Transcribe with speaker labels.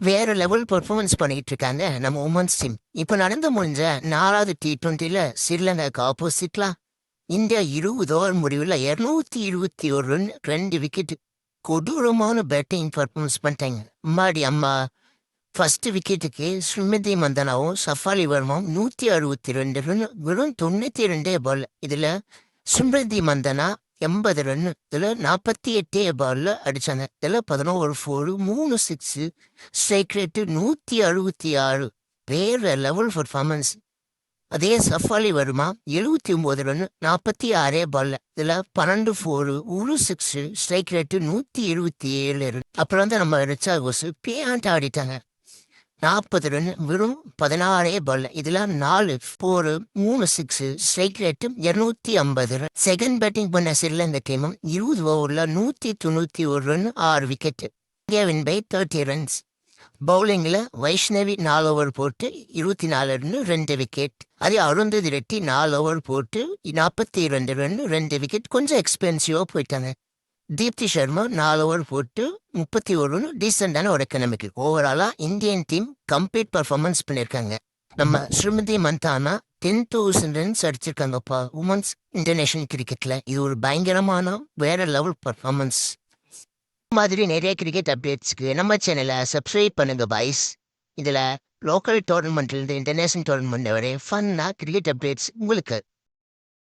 Speaker 1: வேற level performance பண்ணிட்டு இருக்காங்க நம்ம உமன்ஸ் டீம். இப்போ நடந்து முடிஞ்ச 4வது T20ல ஸ்ரீலங்காக்கு ஆப்போசிட்லாம் இந்தியா 20 ஓவர் முடிவில் 221 ரன் 2 விக்கெட் கொடூரமான பேட்டிங் பர்ஃபார்மன்ஸ் பண்ணிட்டாங்க. அம்மாடி அம்மா. ஃபர்ஸ்ட் விக்கெட்டுக்கு ஸ்மிருதி மந்தனாவும் சஃபாலி வர்மாவும் 162 ரன் வெறும் 92 பால். இதில் ஸ்மிருதி மந்தனா 80 ரன், இதில் 48 பால்ல அடிச்சாங்க. இதில் 11 4 3 6 ஸ்ட்ரைக் ரேட்டு 166. வேற லெவல் பர்ஃபார்மன்ஸ். அதே சஃபாலி வர்மா 79 ரன் 46 பால்ல, இதில் 12 4 1 6 ஸ்ட்ரைக் ரேட்டு 127 ரன். அப்புறம் வந்து நம்ம ரிச்சா கோஸ் பேண்ட் ஆடிட்டாங்க. 40 ரன் வெறும் 16 பால், இதில் 4 4 3 6 strike rate 250 run. Second batting பண்ண ஸ்ரீலங்கா டீமும் 20 ஓவரில் 191 run 6 wicket. India win by 30 runs. பவுலிங்கில் வைஷ்ணவி 4 ஓவர் போட்டு 24 ரன் 2 விக்கெட். அதே அருந்ததி ரெட்டி 4 ஓவர் போட்டு 42 ரன் 2 விக்கெட். கொஞ்சம் எக்ஸ்பென்சிவாக போயிட்டாங்க. தீப்தி சர்மா 4 ஓவர் போட்டு 31 ரன் டீசெண்டான ஒரு எக்கனாமிக்கு. ஓவராலாக இந்தியன் டீம் கம்ப்ளீட் பர்ஃபார்மன்ஸ் பண்ணியிருக்காங்க. நம்ம ஸ்மிருதி மந்தானா 10,000 ரன்ஸ் அடிச்சிருக்காங்கப்பா உமன்ஸ் இன்டர்நேஷனல் கிரிக்கெட்டில். இது ஒரு பயங்கரமான வேற லெவல் பர்ஃபார்மன்ஸ். மாதிரி நிறைய கிரிக்கெட் அப்டேட்ஸ்க்கு நம்ம சேனலை சப்ஸ்கிரைப் பண்ணுங்க பாய்ஸ். இதில் லோக்கல் டோர்னமெண்ட்லேருந்து இன்டர்நேஷனல் டோர்னமெண்ட் வரை ஃபன்னாக கிரிக்கெட் அப்டேட்ஸ் உங்களுக்கு.